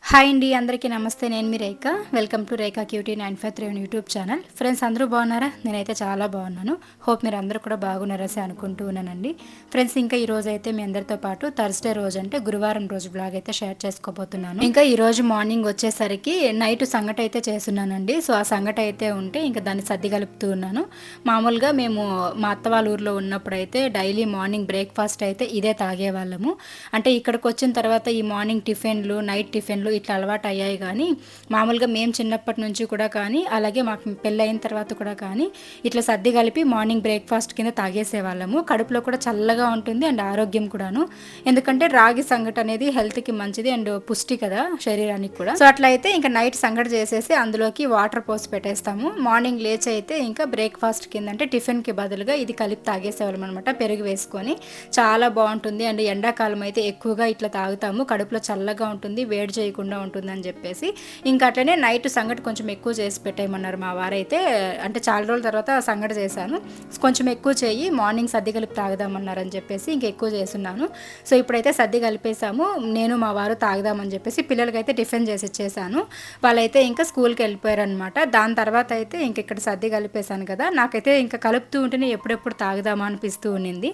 Hi అండి, అందరికీ నమస్తే. నేను మీ Rekha. Welcome to Rekha cutie 953 YouTube channel. Friends, అందరూ బాగున్నారా? నేనైతే చాలా బాగున్నాను. హోప్ మీరు అందరూ కూడా బాగున్నారని అనుకుంటూ ఉన్నానండి. ఫ్రెండ్స్, ఇంకా ఈ రోజు అయితే మీ అందరితో పాటు థర్స్డే రోజు అంటే గురువారం రోజు బ్లాగ్ అయితే షేర్ చేసుకోబోతున్నాను. ఇంకా ఈ రోజు మార్నింగ్ వచ్చేసరికి నైట్ సంగటి అయితే చేస్తున్నానండి. సో ఆ సంగటి అయితే ఉంటే ఇంకా దాన్ని సర్ది కలుపుతూ ఉన్నాను. మామూలుగా మేము మా అత్త వాళ్ళ ఊర్లో ఉన్నప్పుడు అయితే డైలీ మార్నింగ్ బ్రేక్ఫాస్ట్ అయితే ఇదే తాగేవాళ్ళము. అంటే ఇక్కడికి వచ్చిన తర్వాత ఈ మార్నింగ్ టిఫిన్లు, నైట్ టిఫిన్లు ఇట్లా అలవాటు అయ్యాయి. కానీ మామూలుగా మేము చిన్నప్పటి నుంచి కూడా కానీ, అలాగే మాకు పెళ్ళైన తర్వాత కూడా కానీ ఇట్లా సర్ది కలిపి మార్నింగ్ బ్రేక్ఫాస్ట్ కింద తాగేసేవాళ్ళము. కడుపులో కూడా చల్లగా ఉంటుంది అండ్ ఆరోగ్యం కూడాను. ఎందుకంటే రాగి సంగటి అనేది హెల్త్కి మంచిది అండ్ పుష్టి కదా శరీరానికి కూడా. సో అట్లా అయితే ఇంకా నైట్ సంగటి చేసేసి అందులోకి వాటర్ పోసి పెట్టేస్తాము. మార్నింగ్ లేచి అయితే ఇంకా బ్రేక్ఫాస్ట్ కింద అంటే టిఫిన్కి బదులుగా ఇది కలిపి తాగేసేవాళ్ళం అనమాట, పెరుగు వేసుకొని. చాలా బాగుంటుంది అండ్ ఎండాకాలం అయితే ఎక్కువగా ఇట్లా తాగుతాము. కడుపులో చల్లగా ఉంటుంది, వేడి చేయకుండా ఉంటుందని చెప్పేసి ఇంకా అట్లనే నైట్ సంగటి కొంచెం ఎక్కువ చేసి పెట్టేయమన్నారు మా వారైతే. అంటే చాలా రోజుల తర్వాత సంగటి చేశాను, కొంచెం ఎక్కువ చేయి, మార్నింగ్ సర్ది కలిపి తాగుదామన్నారు అని చెప్పేసి ఇంకా ఎక్కువ చేస్తున్నాను. సో ఇప్పుడైతే సర్ది కలిపేసాము, నేను మా వారు తాగుదామని చెప్పేసి పిల్లలకైతే టిఫిన్ చేసి ఇచ్చేసాను. వాళ్ళైతే ఇంకా స్కూల్కి వెళ్ళిపోయారనమాట. దాని తర్వాత అయితే ఇంక ఇక్కడ సర్ది కలిపేశాను కదా, నాకైతే ఇంకా కలుపుతూ ఉంటేనే ఎప్పుడెప్పుడు తాగుదామా అనిపిస్తూ ఉన్నింది.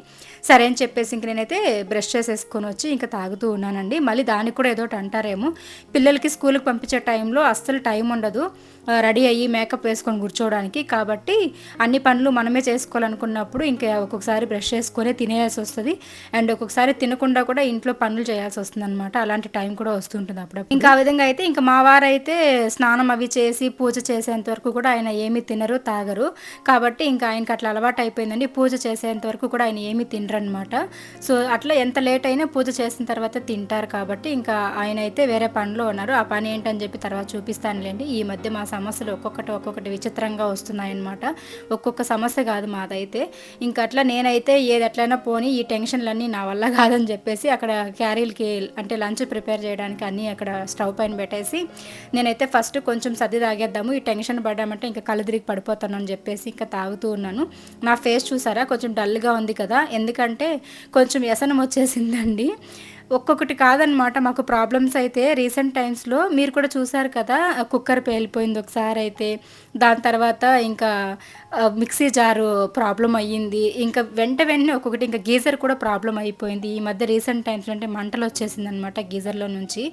సరే అని చెప్పేసి ఇంక నేనైతే బ్రష్ చేసేసుకొని వచ్చి ఇంకా తాగుతూ ఉన్నానండి. మళ్ళీ దానికి కూడా ఏదో అంటారేమో, పిల్లలకి స్కూల్కి పంపించే టైంలో అస్సలు టైం ఉండదు రెడీ అయ్యి మేకప్ వేసుకొని కూర్చోవడానికి. కాబట్టి అన్ని పనులు మనమే చేసుకోవాలనుకున్నప్పుడు ఇంకా ఒక్కొక్కసారి బ్రష్ చేసుకొని తినేయాల్సి వస్తుంది అండ్ ఒక్కొక్కసారి తినకుండా కూడా ఇంట్లో పనులు చేయాల్సి వస్తుంది అనమాట. అలాంటి టైం కూడా వస్తుంటుంది అప్పుడప్పుడు. ఇంకా ఆ విధంగా అయితే ఇంకా మా వారైతే స్నానం అవి చేసి పూజ చేసేంత వరకు కూడా ఆయన ఏమీ తినరు, తాగరు. కాబట్టి ఇంకా ఆయనకి అట్లా అలవాటు అయిపోయిందండి, పూజ చేసేంత వరకు కూడా ఆయన ఏమీ తినరనమాట. సో అట్లా ఎంత లేట్ అయినా పూజ చేసిన తర్వాత తింటారు. కాబట్టి ఇంకా ఆయన అయితే వేరే పనిలో ఉన్నారు. ఆ పని ఏంటని చెప్పి తర్వాత చూపిస్తానులేండి. ఈ మధ్య మా సమస్యలు ఒక్కొక్కటి విచిత్రంగా వస్తున్నాయన్నమాట. ఒక్కొక్క సమస్య కాదు మాదైతే. ఇంకా అట్లా నేనైతే ఏది ఎట్లయినా పోనీ, ఈ టెన్షన్లన్నీ నా వల్ల కాదని చెప్పేసి అక్కడ క్యారీలకి అంటే లంచ్ ప్రిపేర్ చేయడానికి అన్నీ అక్కడ స్టవ్ పైన పెట్టేసి నేనైతే ఫస్ట్ కొంచెం సర్ది తాగేద్దాము, ఈ టెన్షన్ పడ్డామంటే ఇంకా కళ్ళు తిరిగి పడిపోతాను అని చెప్పేసి ఇంకా తాగుతూ ఉన్నాను. నా ఫేస్ చూసారా, కొంచెం డల్గా ఉంది కదా, ఎందుకంటే కొంచెం వ్యసనం వచ్చేసిందండి. ఒక్కొక్కటి కాదనమాట మాకు ప్రాబ్లమ్స్ అయితే రీసెంట్ టైమ్స్లో. మీరు కూడా చూసారు కదా, కుక్కర్ పేలిపోయింది ఒకసారి అయితే, దాని తర్వాత ఇంకా మిక్సీ జారు ప్రాబ్లం అయ్యింది, ఇంకా వెంటనే ఒక్కొక్కటి, ఇంకా గీజర్ కూడా ప్రాబ్లం అయిపోయింది. ఈ మధ్య రీసెంట్ టైమ్స్ అంటే మంటలు వచ్చేసింది అనమాట గీజర్లో నుంచి.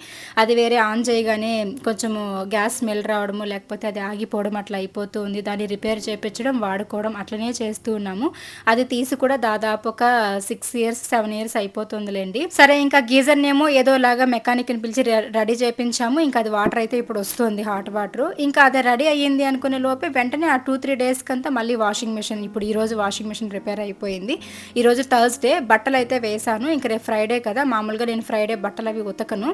అది వేరే ఆన్ చేయగానే కొంచెము గ్యాస్ స్మెల్ రావడము, లేకపోతే అది ఆగిపోవడం అట్లా అయిపోతూ ఉంది. దాన్ని రిపేర్ చేయించడం, వాడుకోవడం అట్లనే చేస్తూ ఉన్నాము. అది తీసి కూడా దాదాపు ఒక 6 years 7 years అయిపోతుందిలేండి. సరే ఇంకా గీజర్ నేమో ఏదోలాగా మెకానిక్ని పిలిచి రెడీ చేయించాము. ఇంకా అది వాటర్ అయితే ఇప్పుడు వస్తుంది, హాట్ వాటర్. ఇంకా అది రెడీ అయ్యింది అనుకునే లోపే వెంటనే ఆ 2-3 days కంతా మళ్ళీ వాషింగ్ మిషన్, ఇప్పుడు ఈరోజు వాషింగ్ మిషన్ రిపేర్ అయిపోయింది. ఈరోజు థర్స్డే, బట్టలు అయితే వేసాను. ఇంక రేపు ఫ్రైడే కదా, మామూలుగా నేను ఫ్రైడే బట్టలు అవి ఉతకను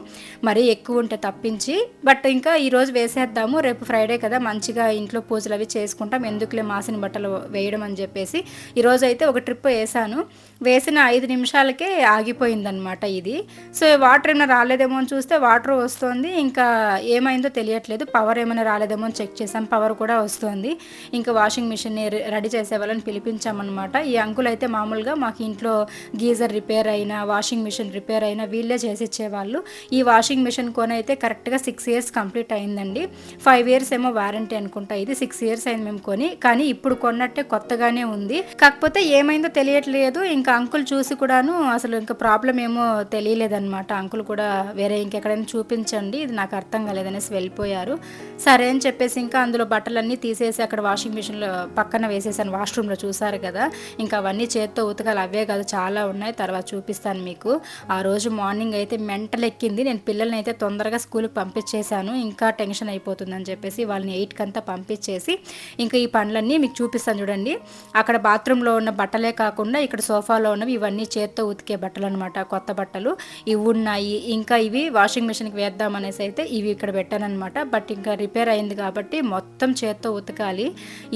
మరీ ఎక్కువ ఉంటే తప్పించి. బట్ ఇంకా ఈరోజు వేసేద్దాము, రేపు ఫ్రైడే కదా మంచిగా ఇంట్లో పూజలు అవి చేసుకుంటాం, ఎందుకులే మాసిన బట్టలు వేయడం అని చెప్పేసి ఈరోజు అయితే ఒక ట్రిప్ వేసాను. వేసిన 5 నిమిషాలకే ఆగిపోయిందనమాట ఇది. సో వాటర్ ఏమైనా రాలేదేమో అని చూస్తే వాటర్ వస్తుంది, ఇంకా ఏమైందో తెలియట్లేదు. పవర్ ఏమైనా రాలేదేమో అని చెక్ చేసాం, పవర్ కూడా వస్తుంది. ఇంకా వాషింగ్ మిషన్ని రెడీ చేసే వాళ్ళని పిలిపించామన్నమాట. ఈ అంకుల్ అయితే మామూలుగా మాకు ఇంట్లో గీజర్ రిపేర్ అయినా, వాషింగ్ మిషన్ రిపేర్ అయినా వీళ్ళే చేసి ఇచ్చేవాళ్ళు. ఈ వాషింగ్ మిషన్ కొని అయితే కరెక్ట్గా 6 years కంప్లీట్ అయిందండి. 5 years ఏమో వారంటీ అనుకుంటా, ఇది 6 years అయింది మేము కొని. కానీ ఇప్పుడు కొన్నట్టే కొత్తగానే ఉంది. కాకపోతే ఏమైందో తెలియట్లేదు. ఇంకా అంకుల్ చూసి కూడాను అసలు ఇంకా ప్రాబ్లం ఏమో తెలియలేదన్నమాట. అంకుల్ కూడా వేరే ఇంకెక్కడైనా చూపించండి, ఇది నాకు అర్థం కాలేదనేసి వెళ్ళిపోయారు. సరే అని చెప్పేసి ఇంకా అందులో బట్టలన్నీ తీసేసి అక్కడ వాషింగ్ మిషన్లో పక్కన వేసేసాను, వాష్రూమ్లో చూసారు కదా. ఇంకా అవన్నీ చేత్తో ఉతకాలి, అవే కాదు చాలా ఉన్నాయి, తర్వాత చూపిస్తాను మీకు. ఆ రోజు మార్నింగ్ అయితే మెంటల్ ఎక్కింది. నేను పిల్లల్ని అయితే తొందరగా స్కూల్కి పంపించేశాను, ఇంకా టెన్షన్ అయిపోతుందని చెప్పేసి వాళ్ళని 8 కంతా పంపించేసి ఇంకా ఈ పనులన్నీ మీకు చూపిస్తాను చూడండి. అక్కడ బాత్రూంలో ఉన్న బట్టలే కాకుండా ఇక్కడ సోఫాలో ఉన్నవి ఇవన్నీ చేత్తో ఉతికే బట్టలు అనమాట, కొత్త బట్టలు ఇవి ఉన్నాయి. ఇంకా ఇవి వాషింగ్ మిషన్కి వేద్దామనేసి అయితే ఇవి ఇక్కడ పెట్టానమాట. బట్ ఇంకా రిపేర్ అయింది కాబట్టి మొత్తం చేత్తో ఉతకాలి.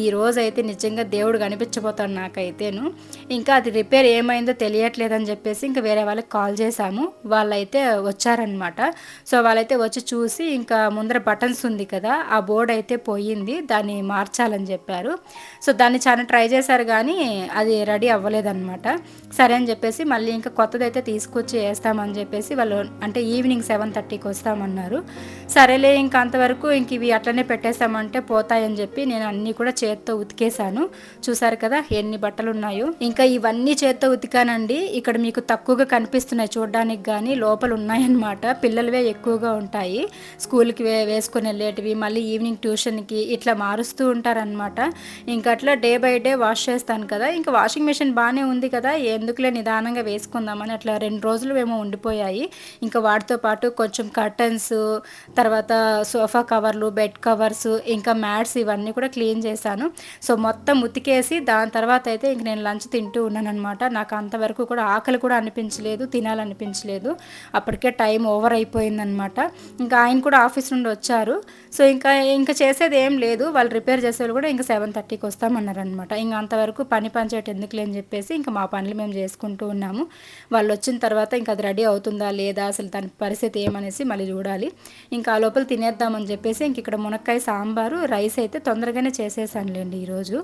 ఈ రోజు అయితే నిజంగా దేవుడు కనిపించబోతాడు నాకైతేను. ఇంకా అది రిపేర్ ఏమైందో తెలియట్లేదని చెప్పేసి ఇంకా వేరే వాళ్ళకి కాల్ చేశాము, వాళ్ళైతే వచ్చారనమాట. సో వాళ్ళైతే వచ్చి చూసి ఇంకా ముందర బటన్స్ ఉంది కదా, ఆ బోర్డు అయితే పోయింది, దాన్ని మార్చాలని చెప్పారు. సో దాన్ని చాలా ట్రై చేశారు కానీ అది రెడీ అవ్వలేదన్నమాట. సరే అని చెప్పేసి మళ్ళీ ఇంకా కొత్తదైతే తీసుకొచ్చి వేస్తామని చెప్పేసి వాళ్ళు అంటే ఈవినింగ్ 7:30కి వస్తామన్నారు. సరేలే ఇంకా అంతవరకు ఇంక ఇవి అట్లనే పెట్టేస్తామంటే పోతాయని చెప్పి నేను అన్నీ కూడా చేత్తో ఉతికేసాను. చూసారు కదా ఎన్ని బట్టలు ఉన్నాయో. ఇంకా ఇవన్నీ చేత్తో ఉతికానండి. ఇక్కడ మీకు తక్కువగా కనిపిస్తున్నాయి చూడడానికి, కానీ లోపల ఉన్నాయన్నమాట. పిల్లలవే ఎక్కువగా ఉంటాయి, స్కూల్కి వేసుకొని వెళ్ళేటివి, మళ్ళీ ఈవినింగ్ ట్యూషన్కి ఇట్లా మారుస్తూ ఉంటారనమాట. ఇంకా అట్లా డే బై డే వాష్ చేస్తాను కదా. ఇంకా వాషింగ్ మెషిన్ బాగానే ఉంది కదా, ఎందుకులే నిదానంగా వేసుకుందామని అట్లా 2 రోజులు ఏమో ఉండిపోయాయి. ఇంకా వాటితో పాటు కొంచెం కర్టన్స్, తర్వాత సోఫా కవర్లు, బెడ్ కవర్స్, ఇంకా మ్యాట్స్ ఇవన్నీ కూడా క్లీన్ చేశాను. సో మొత్తం ఉతికేసి దాని తర్వాత అయితే ఇంక నేను లంచ్ తింటూ ఉన్నాను అనమాట. నాకు అంతవరకు కూడా ఆకలి కూడా అనిపించలేదు, తినాలనిపించలేదు. అప్పటికే టైం ఓవర్ అయిపోయిందనమాట. ఇంకా ఆయన కూడా ఆఫీస్ నుండి వచ్చారు. సో ఇంకా చేసేది ఏం లేదు, వాళ్ళు రిపేర్ చేసేవాళ్ళు కూడా ఇంకా 7:30కి వస్తామన్నారనమాట. ఇంకా అంతవరకు పని చేయటం ఎందుకులే అని చెప్పేసి ఇంకా మా పనులు మేము చేసుకుంటూ ఉన్నాము. వాళ్ళు వచ్చిన తర్వాత ఇంకా అది రెడీ అవుతుందా లేదా, అసలు తన పరిస్థితి ఏమనేసి మళ్ళీ చూడాలి. ఇంకా ఆ లోపల తినేద్దామని చెప్పేసి ఇంక ఇక్కడ మునక్కాయ సాంబారు, రైస్ అయితే తొందరగానే చేసేసానులేండి ఈరోజు.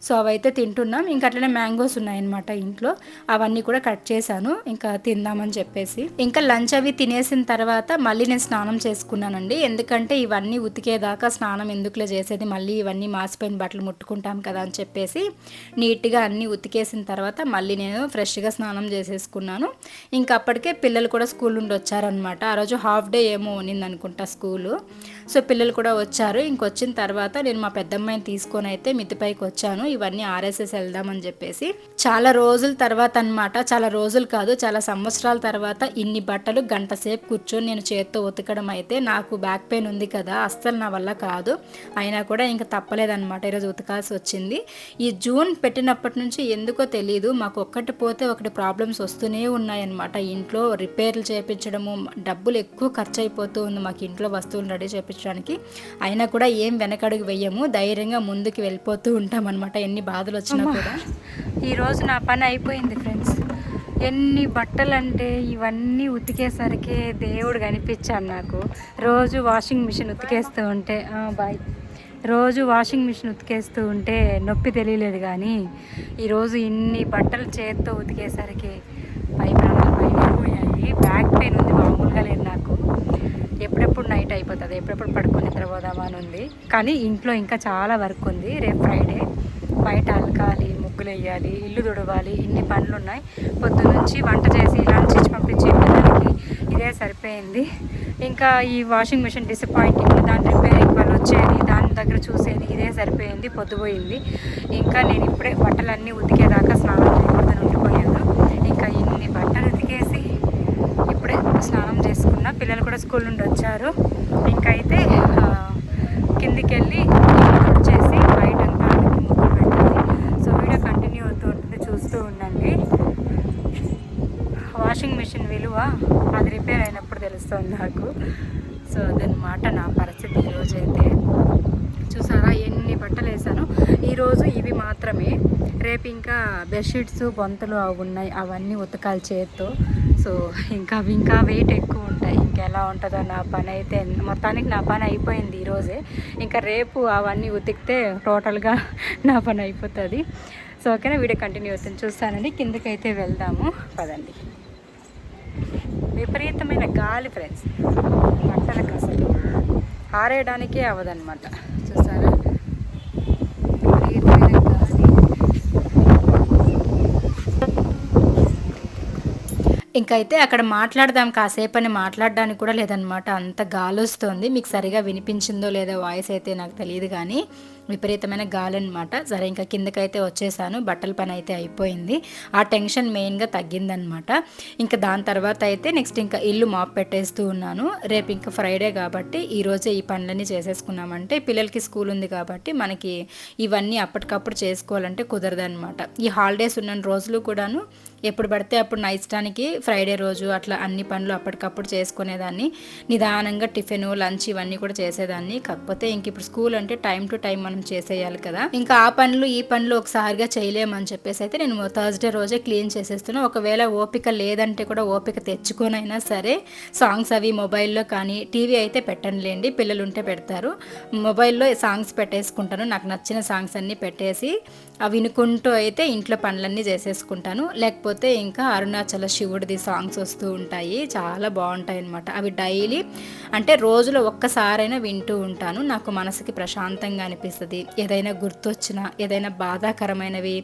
సో అవైతే తింటున్నాం. ఇంకా అట్లనే మ్యాంగోస్ ఉన్నాయన్నమాట ఇంట్లో, అవన్నీ కూడా కట్ చేశాను ఇంకా తిందామని చెప్పేసి. ఇంకా లంచ్ అవి తినేసిన తర్వాత మళ్ళీ నేను స్నానం చేసుకున్నానండి. ఎందుకంటే ఇవన్నీ ఉతికేదాకా స్నానం ఎందుకులే చేసేది, మళ్ళీ ఇవన్నీ మాసిపోయిన బట్టలు ముట్టుకుంటాం కదా అని చెప్పేసి నీట్గా అన్నీ ఉతికేసిన తర్వాత మళ్ళీ నేను ఫ్రెష్గా స్నానం చేసేసుకున్నాను. ఇంకా అప్పటికే పిల్లలు కూడా స్కూల్ నుండి వచ్చారనమాట. ఆ రోజు హాఫ్ డే ఏమో ఉన్నింది అనుకుంటా స్కూలు. సో పిల్లలు కూడా వచ్చారు. ఇంకొచ్చిన తర్వాత నేను మా పెద్దమ్మాయిని తీసుకొని అయితే మిద్దిపైకి వచ్చాను, ఇవన్నీ ఆర్ఎస్ఎస్ వెళ్దామని చెప్పేసి. చాలా రోజుల తర్వాత అనమాట, చాలా రోజులు కాదు చాలా సంవత్సరాల తర్వాత ఇన్ని బట్టలు గంట సేపు కూర్చొని నేను చేత్తో ఉతకడం అయితే, నాకు బ్యాక్ పెయిన్ ఉంది కదా అస్సలు నా వల్ల కాదు. అయినా కూడా ఇంకా తప్పలేదన్నమాట, ఈరోజు ఉతకాల్సి వచ్చింది. ఈ జూన్ పెట్టినప్పటి నుంచి ఎందుకో తెలియదు, మాకు ఒక్కటి పోతే ఒకటి ప్రాబ్లమ్స్ వస్తూనే ఉన్నాయన్నమాట. ఇంట్లో రిపేర్లు చేయించడము, డబ్బులు ఎక్కువ ఖర్చు అయిపోతూ ఉంది మాకు ఇంట్లో వస్తువులు రెడీ చేయించడానికి. అయినా కూడా ఏం వెనకడుగు వెయ్యము, ధైర్యంగా ముందుకు వెళ్ళిపోతూ ఉంటాం అనమాట ఎన్ని బాధలు వచ్చినా కూడా. ఈరోజు నా పని అయిపోయింది ఫ్రెండ్స్. ఎన్ని బట్టలు అంటే ఇవన్నీ ఉతికేసరికి దేవుడు కనిపించాను నాకు. రోజు వాషింగ్ మిషన్ ఉతికేస్తూ ఉంటే రోజు వాషింగ్ మిషన్ ఉతికేస్తూ ఉంటే నొప్పి తెలియలేదు, కానీ ఈరోజు ఇన్ని బట్టలు చేత్తో ఉతికేసరికి పై ప్రాణాలు పైపోయాయి. బ్యాక్ పెయిన్ ఉంది, మామూలుగా లేదు నాకు. ఎప్పుడెప్పుడు నైట్ అయిపోతుంది, ఎప్పుడెప్పుడు పడుకొని నిద్రపోదామా అని ఉంది. కానీ ఇంట్లో ఇంకా చాలా వర్క్ ఉంది. రేపు ఫ్రైడే, బయట అలకాలి, ముగ్గులు వేయాలి, ఇల్లు తుడవాలి, ఇన్ని పనులు ఉన్నాయి. పొద్దున్నుంచి వంట చేసి లంచ్ ఇచ్చి పంపించి పిల్లలకి ఇదే సరిపోయింది. ఇంకా ఈ వాషింగ్ మిషన్ డిసప్పాయింటింగ్, దాని రిపేరింగ్ వాళ్ళు వచ్చేది, దాని దగ్గర చూసేది, ఇదే సరిపోయింది, పొద్దుపోయింది. ఇంకా నేను ఇప్పుడే బట్టలన్నీ ఉతికేదాకా స్నానం చేయకూడదని ఉండిపోయాను. ఇంకా ఇన్ని బట్టలు ఉతికేసి ఇప్పుడే స్నానం చేసుకున్నా. పిల్లలు కూడా స్కూల్ నుండి వచ్చారు. ఇంకైతే కిందికి వెళ్ళి చేసి బయటంతా ముగ్గులు పెట్టాలి. సో వీడియో కంటిన్యూ అవుతూ ఉంటుంది, చూస్తూ ఉండండి. వాషింగ్ మిషన్ విలువ అది రిపేర్ అయినప్పుడు తెలుస్తుంది నాకు. సో అదనమాట నా పరిస్థితి ఈరోజైతే. చూసారా ఎన్ని బట్టలు వేసాను ఈరోజు, ఇవి మాత్రమే. రేపు ఇంకా బెడ్షీట్స్, బొంతలు అవి ఉన్నాయి, అవన్నీ ఉతకాలి చేత్తో. సో ఇంకా అవి ఇంకా వెయిట్ ఎక్కువ ఉంటాయి. ఇంకెలా ఉంటుందో నా పని అయితే. మొత్తానికి నా పని అయిపోయింది ఈరోజే. ఇంకా రేపు అవన్నీ ఉతికితే టోటల్గా నా పని అయిపోతుంది. సో ఓకేనా, వీడియో కంటిన్యూ అవుతుంది, చూస్తానండి. కిందకైతే వెళ్దాము పదండి. విపరీతమైన గాలి ఫ్రెండ్స్, బట్టలకు అసలు ఆరేయడానికే అవ్వదన్నమాట. చూసారా విపరీతమైన గాలి. ఇంకైతే అక్కడ మాట్లాడదాం కాసేపు అని మాట్లాడడానికి కూడా లేదనమాట, అంత గాలి వస్తుంది. మీకు సరిగా వినిపించిందో లేదో వాయిస్ అయితే నాకు తెలియదు, కానీ విపరీతమైన గాలి అనమాట. సరే ఇంకా కిందకైతే వచ్చేసాను, బట్టల పని అయితే అయిపోయింది. ఆ టెన్షన్ మెయిన్గా తగ్గిందనమాట. ఇంకా దాని తర్వాత అయితే నెక్స్ట్ ఇంకా ఇల్లు మాప్ పెట్టేస్తూ ఉన్నాను. రేపు ఇంకా ఫ్రైడే కాబట్టి ఈరోజే ఈ పనులన్నీ చేసేసుకున్నామంటే, పిల్లలకి స్కూల్ ఉంది కాబట్టి మనకి ఇవన్నీ అప్పటికప్పుడు చేసుకోవాలంటే కుదరదనమాట. ఈ హాలిడేస్ ఉన్న రోజులు కూడాను ఎప్పుడు పడితే అప్పుడు నా ఇష్టానికి ఫ్రైడే రోజు అట్లా అన్ని పనులు అప్పటికప్పుడు చేసుకునేదాన్ని. నిదానంగా టిఫిన్, లంచ్ ఇవన్నీ కూడా చేసేదాన్ని. కాకపోతే ఇంక ఇప్పుడు స్కూల్ అంటే టైం టు టైం మనం చేసేయాలి కదా. ఇంకా ఆ పనులు ఈ పనులు ఒకసారిగా చేయలేమని చెప్పేసి అయితే నేను థర్స్డే రోజే క్లీన్ చేసేస్తున్నాను. ఒకవేళ ఓపిక లేదంటే కూడా ఓపిక తెచ్చుకొనైనా సరే సాంగ్స్ అవి మొబైల్లో కానీ, టీవీ అయితే పెట్టనులేండి, పిల్లలు ఉంటే పెడతారు. మొబైల్లో సాంగ్స్ పెట్టేసుకుంటాను, నాకు నచ్చిన సాంగ్స్ అన్నీ పెట్టేసి వినుకుంటూ అయితే ఇంట్లో పనులన్నీ చేసేసుకుంటాను. లేకపోతే ఇంకా అరుణాచల శివుడిది సాంగ్స్ వస్తూ ఉంటాయి, చాలా బాగుంటాయి అన్నమాట. అవి డైలీ అంటే రోజులో ఒక్కసారైనా వింటూ ఉంటాను. నాకు మనసుకి ప్రశాంతంగా అనిపిస్తుంది. ఏదైనా గుర్తొచ్చినా, ఏదైనా బాధాకరమైనవి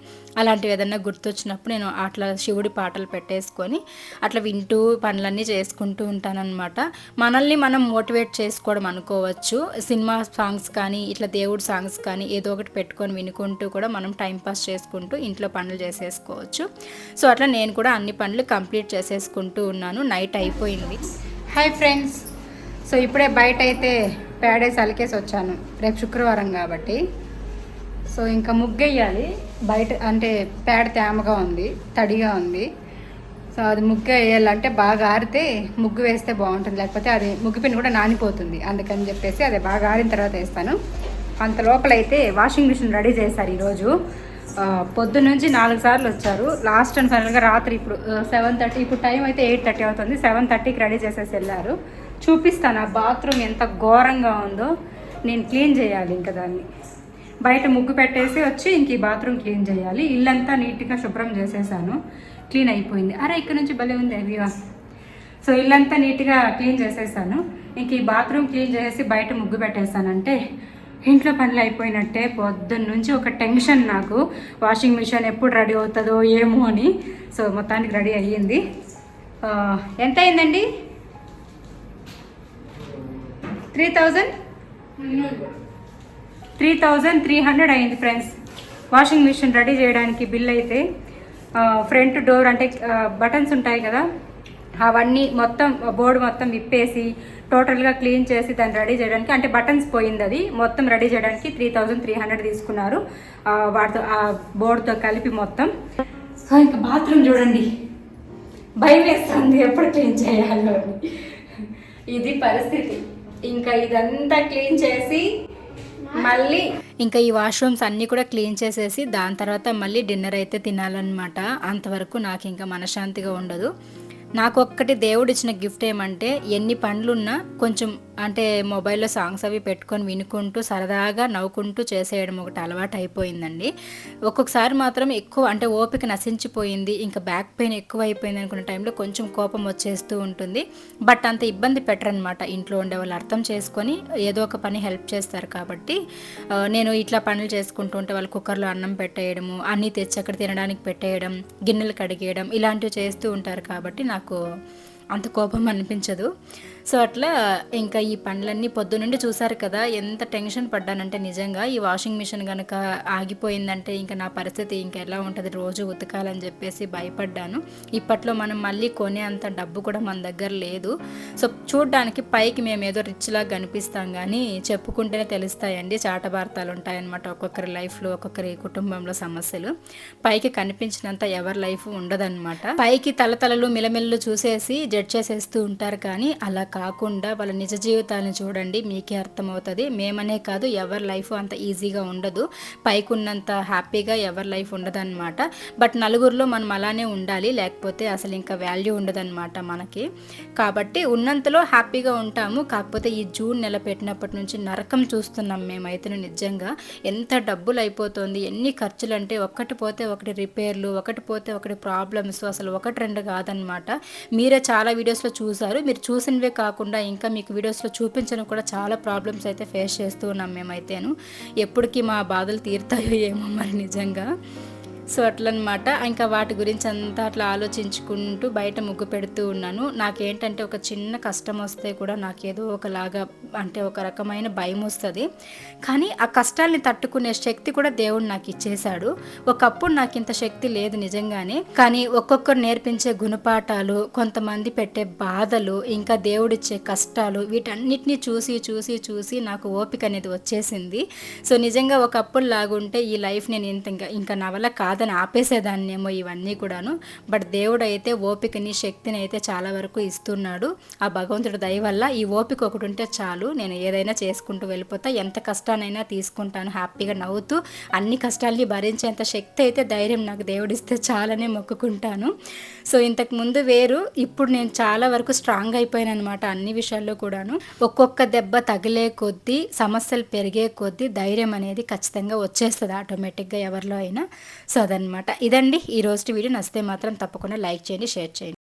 అలాంటివి ఏదైనా గుర్తొచ్చినప్పుడు నేను అట్లా శివుడి పాటలు పెట్టేసుకొని అట్లా వింటూ పనులన్నీ చేసుకుంటూ ఉంటానన్నమాట. మనల్ని మనం మోటివేట్ చేసుకోవడం అనుకోవచ్చు. సినిమా సాంగ్స్ కానీ ఇట్లా దేవుడి సాంగ్స్ కానీ ఏదో ఒకటి పెట్టుకొని వినుకుంటూ కూడా మనం టైంపాస్ చేసుకుంటూ ఇంట్లో పనులు చేసేసుకోవచ్చు. సో అట్లా నేను కూడా అన్ని పనులు కంప్లీట్ చేసేసుకుంటూ ఉన్నాను. నైట్ అయిపోయింది. హాయ్ ఫ్రెండ్స్, సో ఇప్పుడే బయట అయితే పేడేసి అలికేసి వచ్చాను, రేపు శుక్రవారం కాబట్టి. సో ఇంకా ముగ్గేయాలి బయట, అంటే పేడ తేమగా ఉంది, తడిగా ఉంది. సో అది ముగ్గు వేయాలంటే బాగా ఆరితే ముగ్గు వేస్తే బాగుంటుంది, లేకపోతే అది ముగ్గు పిన్ కూడా నానిపోతుంది. అందుకని చెప్పేసి అది బాగా ఆరిన తర్వాత వేస్తాను. అంత లోపలైతే వాషింగ్ మిషన్ రెడీ చేశారు ఈరోజు. పొద్దున్న నుంచి 4 సార్లు వచ్చారు. లాస్ట్ అండ్ ఫైనల్గా రాత్రి ఇప్పుడు 7:30, ఇప్పుడు టైం అయితే 8:30 అవుతుంది. 7:30కి రెడీ చేసేసి వెళ్ళారు. చూపిస్తాను ఆ బాత్రూమ్ ఎంత ఘోరంగా ఉందో. నేను క్లీన్ చేయాలి ఇంకా దాన్ని. బయట ముగ్గు పెట్టేసి వచ్చి ఇంక ఈ బాత్రూమ్ క్లీన్ చేయాలి. ఇల్లంతా నీట్గా శుభ్రం చేసేసాను, క్లీన్ అయిపోయింది. అరే ఇక్కడ నుంచి భలే ఉంది అవివా. సో ఇల్లంతా నీట్గా క్లీన్ చేసేసాను. ఇంక ఈ బాత్రూమ్ క్లీన్ చేసేసి బయట ముగ్గు పెట్టేసానంటే ఇంట్లో పనులు అయిపోయినట్టే. పొద్దున్న నుంచి ఒక టెన్షన్ నాకు, వాషింగ్ మిషన్ ఎప్పుడు రెడీ అవుతుందో ఏమో అని. సో మొత్తానికి రెడీ అయ్యింది. ఎంత అయిందండి? 3,300 అయింది ఫ్రెండ్స్ వాషింగ్ మిషన్ రెడీ చేయడానికి. బిల్ అయితే ఫ్రంట్ డోర్ అంటే బటన్స్ ఉంటాయి కదా, అవన్నీ మొత్తం బోర్డు మొత్తం విప్పేసి టోటల్గా క్లీన్ చేసి దాన్ని రెడీ చేయడానికి, అంటే బటన్స్ పోయింది, అది మొత్తం రెడీ చేయడానికి 3,300 తీసుకున్నారు వాటితో, ఆ బోర్డుతో కలిపి మొత్తం. సో ఇంకా బాత్రూమ్ చూడండి, భయం వేస్తుంది ఎప్పుడు క్లీన్ చేయాలో. ఇది పరిస్థితి. ఇంకా ఇదంతా క్లీన్ చేసి మళ్ళీ ఇంకా ఈ వాష్రూమ్స్ అన్నీ కూడా క్లీన్ చేసేసి దాని తర్వాత మళ్ళీ డిన్నర్ అయితే తినాలన్నమాట. అంతవరకు నాకు ఇంకా మనశ్శాంతిగా ఉండదు. నాకు ఒక్కటి దేవుడు ఇచ్చిన గిఫ్ట్ ఏమంటే, ఎన్ని పనులున్నా కొంచెం అంటే మొబైల్లో సాంగ్స్ అవి పెట్టుకొని వినుకుంటూ సరదాగా నవ్వుకుంటూ చేసేయడం ఒకటి అలవాటు అయిపోయిందండి. ఒక్కొక్కసారి మాత్రం ఎక్కువ అంటే ఓపిక నశించిపోయింది, ఇంకా బ్యాక్ పెయిన్ ఎక్కువ అయిపోయింది అనుకున్న టైంలో కొంచెం కోపం వచ్చేస్తూ ఉంటుంది. బట్ అంత ఇబ్బంది పెట్టరనమాట. ఇంట్లో ఉండే వాళ్ళు అర్థం చేసుకొని ఏదో ఒక పని హెల్ప్ చేస్తారు కాబట్టి నేను ఇట్లా పనులు చేసుకుంటూ ఉంటే వాళ్ళు కుక్కర్లో అన్నం పెట్టేయడము, అన్నీ తెచ్చి అక్కడ తినడానికి పెట్టేయడం, గిన్నెలు కడిగేయడం ఇలాంటివి చేస్తూ ఉంటారు కాబట్టి నాకు అంత కోపం అనిపించదు. సో అట్లా ఇంకా ఈ పనులన్నీ పొద్దునుండి చూసారు కదా, ఎంత టెన్షన్ పడ్డానంటే నిజంగా. ఈ వాషింగ్ మిషన్ కనుక ఆగిపోయిందంటే ఇంకా నా పరిస్థితి ఇంకా ఎలా ఉంటుంది, రోజు ఉతకాలని చెప్పేసి భయపడ్డాను. ఇప్పట్లో మనం మళ్ళీ కొనే అంత డబ్బు కూడా మన దగ్గర లేదు. సో చూడ్డానికి పైకి మేము ఏదో రిచ్లా కనిపిస్తాం, కానీ చెప్పుకుంటేనే తెలుస్తాయండి, చాటభారతాలు ఉంటాయన్నమాట. ఒక్కొక్కరి లైఫ్లో, ఒక్కొక్కరి కుటుంబంలో సమస్యలు పైకి కనిపించినంత ఎవరి లైఫ్ ఉండదన్నమాట. పైకి తలతలలు మిలమిల్లు చూసేసి జడ్జ్ చేసేస్తూ ఉంటారు, కానీ అలా కాకుండా వాళ్ళ నిజ జీవితాలను చూడండి, మీకే అర్థమవుతుంది. మేమనే కాదు, ఎవరి లైఫ్ అంత ఈజీగా ఉండదు, పైకి ఉన్నంత హ్యాపీగా ఎవరి లైఫ్ ఉండదన్నమాట. బట్ నలుగురిలో మనం అలానే ఉండాలి, లేకపోతే అసలు ఇంకా వాల్యూ ఉండదన్నమాట మనకి. కాబట్టి ఉన్నంతలో హ్యాపీగా ఉంటాము. కాకపోతే ఈ జూన్ నెల పెట్టినప్పటి నుంచి నరకం చూస్తున్నాం మేమైతే. నిజంగా ఎంత డబ్బులు అయిపోతుంది, ఎన్ని ఖర్చులు అంటే ఒకటి పోతే ఒకటి రిపేర్లు, ఒకటి పోతే ఒకటి ప్రాబ్లమ్స్, అసలు ఒకటి రెండు కాదనమాట. మీరే చాలా వీడియోస్లో చూసారు. మీరు చూసినవే కాకుండా ఇంకా మీకు వీడియోస్లో చూపించడం కూడా చాలా ప్రాబ్లమ్స్ అయితే ఫేస్ చేస్తూ ఉన్నాం మేమైతేను. ఎప్పటికీ మా బాధలు తీరుతాయో ఏమో మరి నిజంగా. సో అట్లనమాట. ఇంకా వాటి గురించి అంతా అట్లా ఆలోచించుకుంటూ బయట ముగ్గు పెడుతూ ఉన్నాను. నాకేంటంటే ఒక చిన్న కష్టం వస్తే కూడా నాకేదో ఒకలాగా అంటే ఒక రకమైన భయం వస్తుంది. కానీ ఆ కష్టాల్ని తట్టుకునే శక్తి కూడా దేవుడు నాకు ఇచ్చేశాడు. ఒకప్పుడు నాకు ఇంత శక్తి లేదు నిజంగానే. కానీ ఒక్కొక్కరు నేర్పించే గుణపాఠాలు, కొంతమంది పెట్టే బాధలు, ఇంకా దేవుడిచ్చే కష్టాలు, వీటన్నిటిని చూసి చూసి చూసి నాకు ఓపిక అనేది వచ్చేసింది. సో నిజంగా ఒకప్పుడు లాగుంటే ఈ లైఫ్ నేను ఇంకా నా వల్ల కాదు బాధను ఆపేసేదాన్నేమో ఇవన్నీ కూడాను. బట్ దేవుడు అయితే ఓపికని, శక్తిని అయితే చాలా వరకు ఇస్తున్నాడు. ఆ భగవంతుడి దయ వల్ల ఈ ఓపిక ఒకటి ఉంటే చాలు, నేను ఏదైనా చేసుకుంటూ వెళ్ళిపోతా, ఎంత కష్టానైనా తీసుకుంటాను హ్యాపీగా నవ్వుతూ. అన్ని కష్టాల్ని భరించేంత శక్తి అయితే, ధైర్యం నాకు దేవుడిస్తే చాలనే మొక్కుకుంటాను. సో ఇంతకు ముందు వేరు, ఇప్పుడు నేను చాలా వరకు స్ట్రాంగ్ అయిపోయాను అనమాట అన్ని విషయాల్లో కూడాను. ఒక్కొక్క దెబ్బ తగిలే కొద్దీ, సమస్యలు పెరిగే కొద్దీ ధైర్యం అనేది ఖచ్చితంగా వచ్చేస్తుంది ఆటోమేటిక్గా ఎవరిలో అయినా. సో అదనమాట. ఇదండి ఈ రోజు వీడియో. నచ్చితే మాత్రం తప్పకుండా లైక్ చేయండి, షేర్ చేయండి.